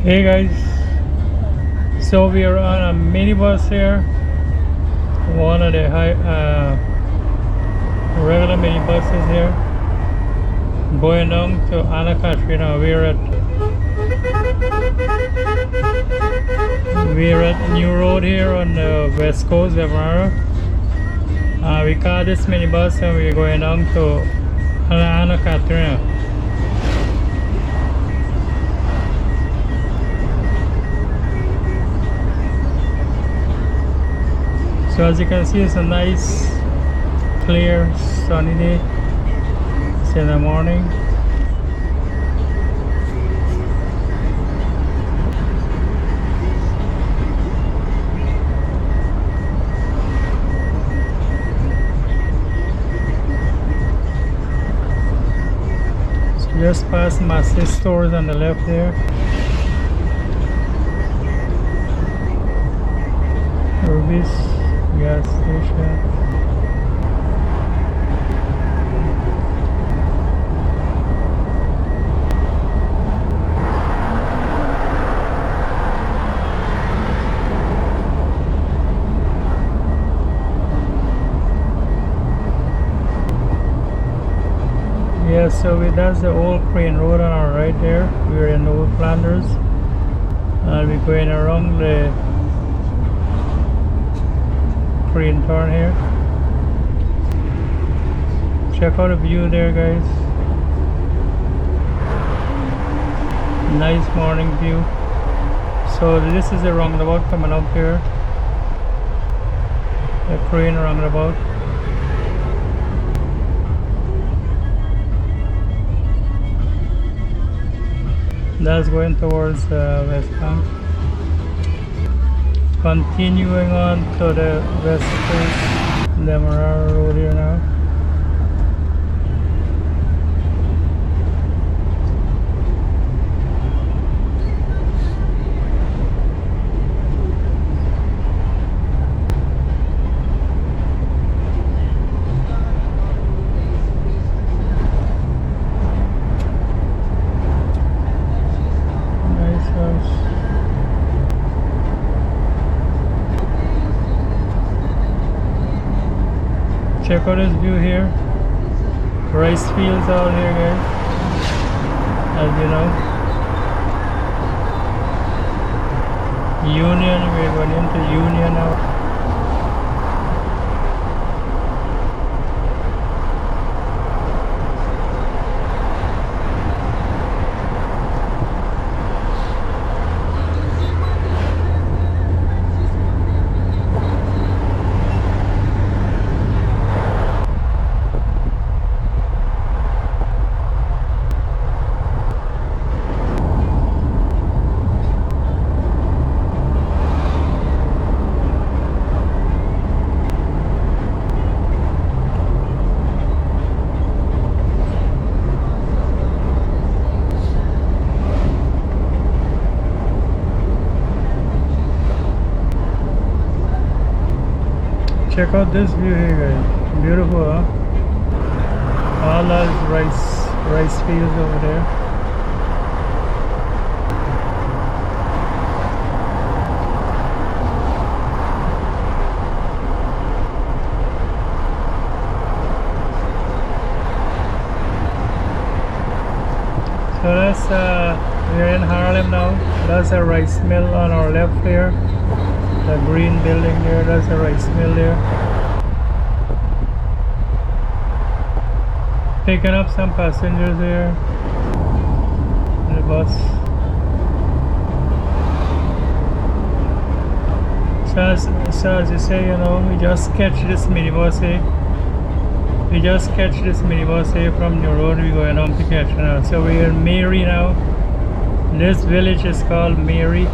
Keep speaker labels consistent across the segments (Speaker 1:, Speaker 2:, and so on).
Speaker 1: Hey guys, so we are on a minibus here, one of the regular minibuses here, going down to Catherina. We're at New Road here on the west coast of Mara. We call this minibus and we're going down to Catherina. So as you can see, it's a nice, clear, sunny day. It's in the morning. So just past Massey stores on the left there. Ruby's gas station. Yeah, so that's the old Crane Road on our right there. We're in Old Flanders and we're going around the Crane turn here. Check out the view there, guys. Nice morning view. So this is the roundabout coming up here, the Crane roundabout. That's going towards West Bank. Continuing on to the west coast, the Marara Road here now. Nice house. Check out this view here. Rice fields out here, guys. As you know. Union, we're going into Union now. Check out this view here, guys. Beautiful, huh? All those rice fields over there. So that's we're in Haarlem now. That's a rice mill on our left here. The green building there, that's a rice mill there. Picking up some passengers here in the bus. So as you say, you know, we just catch this minibus here. We just catch this minibus here from New Road. We're going on to Catherina. So we're in Mary now. This village is called Mary.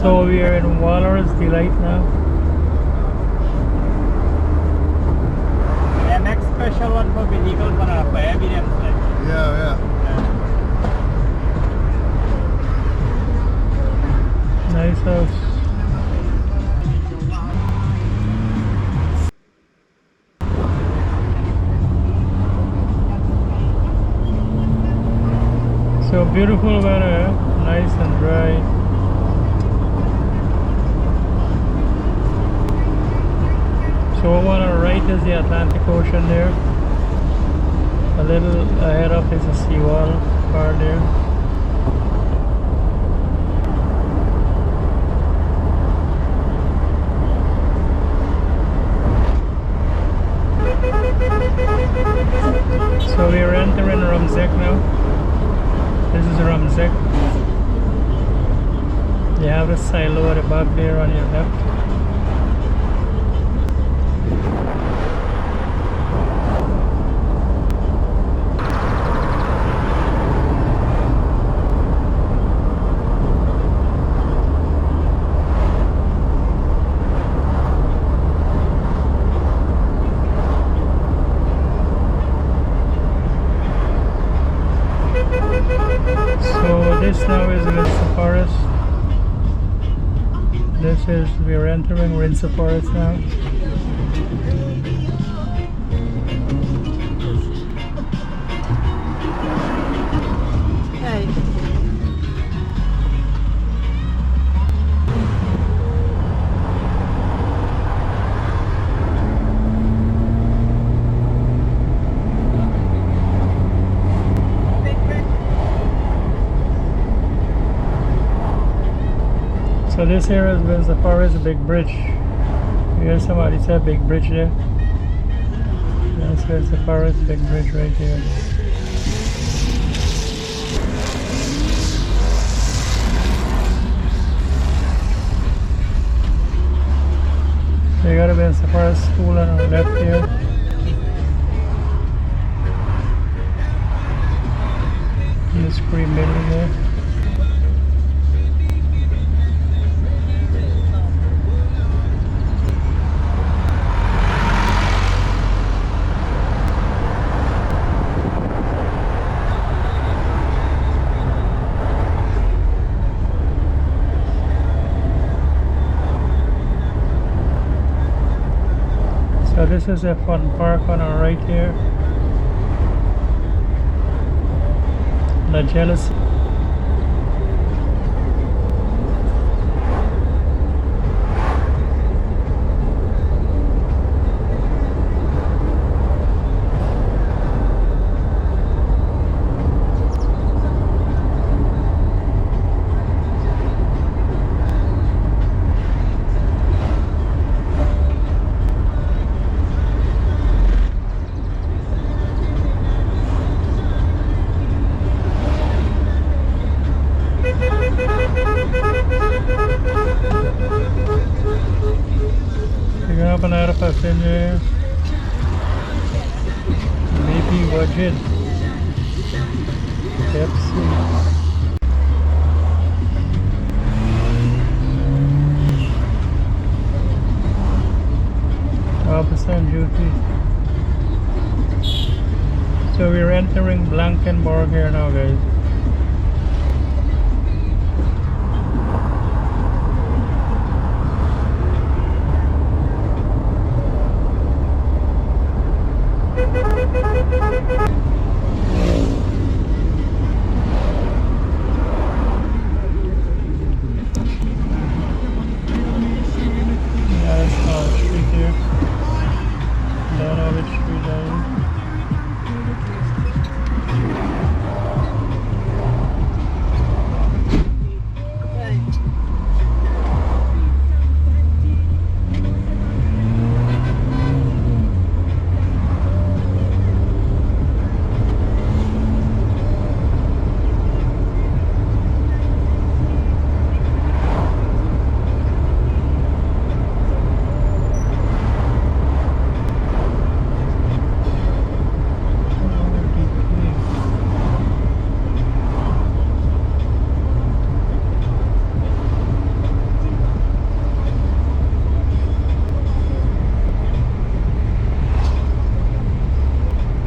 Speaker 1: So we are in Waller's Delight now.
Speaker 2: Yeah, next special one for vehicle for evidence.
Speaker 3: Yeah.
Speaker 1: So beautiful weather, nice and dry. So over on the right is the Atlantic Ocean there. A little ahead of is a seawall part there. So we're entering Rumzek now. This is Rumzek. You have a silo at the back there on your left. This now is Rinsa Forest. We're entering Rinsa Forest now.
Speaker 2: Hey.
Speaker 1: So this area is the forest, a big bridge. You hear somebody say big bridge there? That's where's the forest, big bridge right there. So you gotta be in the forest school on our left here. In this green building there. So this is a fun park on our right here. La Jealousy. Picking up another passenger. Maybe budget. Pepsi. 12% duty. So we're entering Blankenburg here now, guys.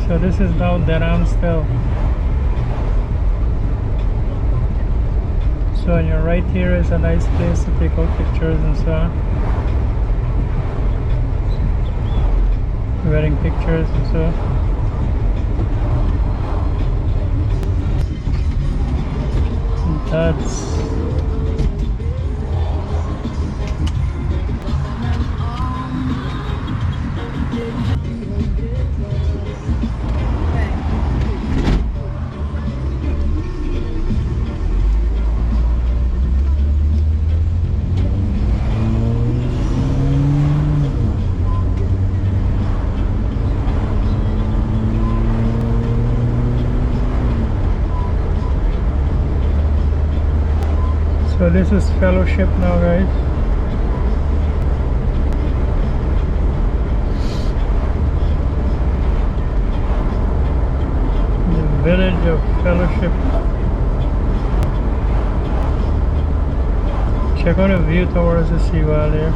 Speaker 1: So this is now Denham still. So on your right here is a nice place to take out pictures and so on. Wedding pictures and so on. That's so this is fellowship now, guys. The village of fellowship. Check out the view towards the seawall there.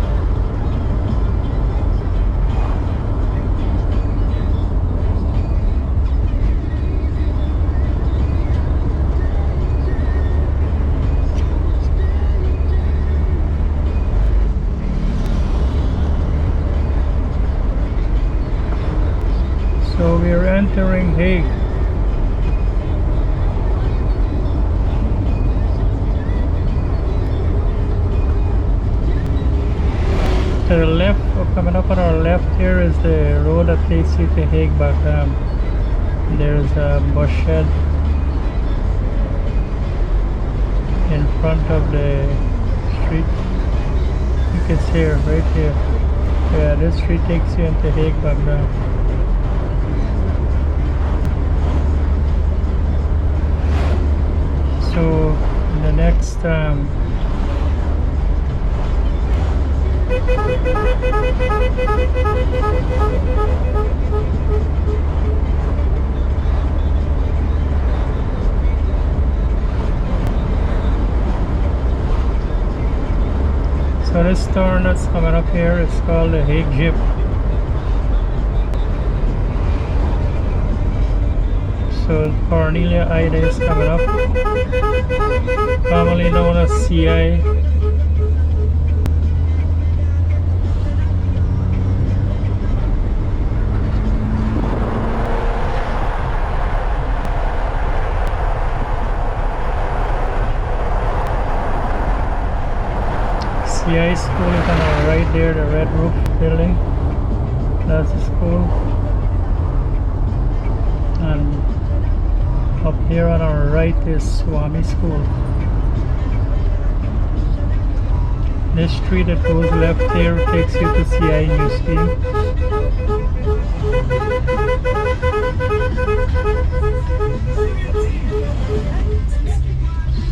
Speaker 1: So we are entering Hague. To the left, or coming up on our left here, is the road that takes you to Hague back. There's a bus shed in front of the street. You can see it right here. Yeah, this street takes you into Hague back down. So the next so this turn that's coming up here is called the Hague Jeep. So Cornelia Ida is coming up, commonly known as CI. CI school is on our right there, the red roof building. That's the school. And up here on our right is Swami School. This street that goes left here takes you to CI Museum.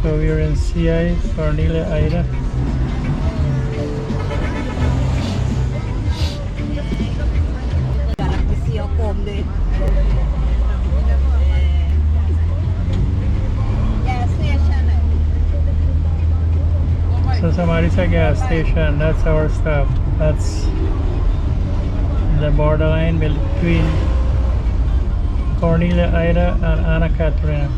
Speaker 1: So we're in CI Cornelia Ida. So somebody said gas station, that's our stop. That's the borderline between Cornelia Ida and Anna Catherina.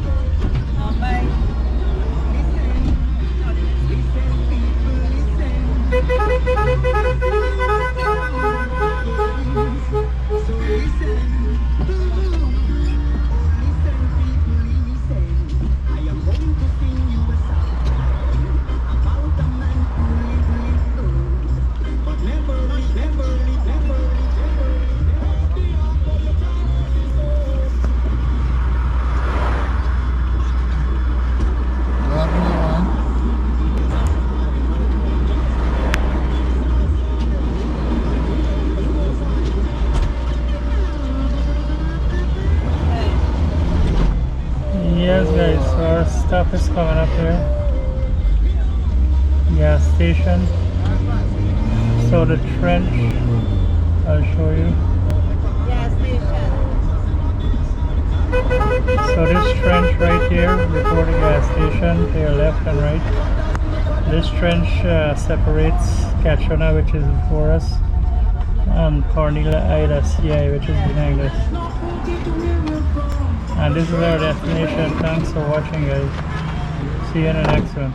Speaker 1: Yes guys, so our stop is coming up here. Gas station. So the trench, I'll show you.
Speaker 2: Gas station.
Speaker 1: So this trench right here before the gas station, to your left and right. This trench separates Catherina, which is before us, and Cornelia Ida CI, which is behind us. And this is our destination. Thanks for watching, guys. See you in the next one.